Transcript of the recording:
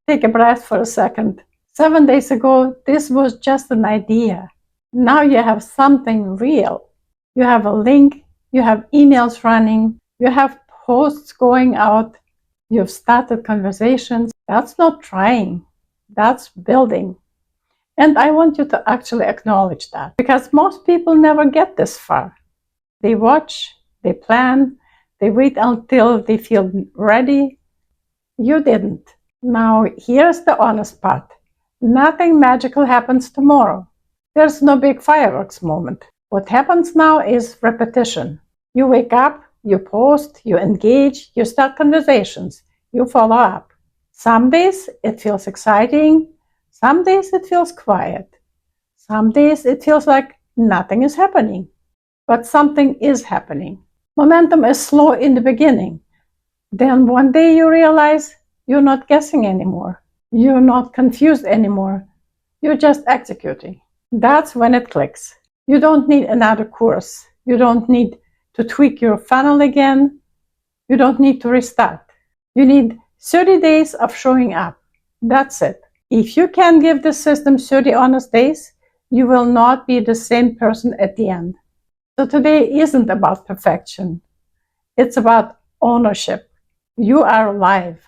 Take a breath for a second. 7 days ago, this was just an idea. Now you have something real. You have a link, you have emails running, you have posts going out, you've started conversations. That's not trying, that's building. And I want you to actually acknowledge that, because most people never get this far. They watch, they plan, they wait until they feel ready. You didn't. Now, here's the honest part. Nothing magical happens tomorrow. There's no big fireworks moment. What happens now is repetition. You wake up, you post, you engage, you start conversations, you follow up. Some days it feels exciting, some days it feels quiet. Some days it feels like nothing is happening. But something is happening. Momentum is slow in the beginning. Then one day you realize you're not guessing anymore. You're not confused anymore. You're just executing. That's when it clicks. You don't need another course. You don't need to tweak your funnel again. You don't need to restart. You need 30 days of showing up. That's it. If you can give the system 30 honest days, you will not be the same person at the end. So today isn't about perfection. It's about ownership. You are alive.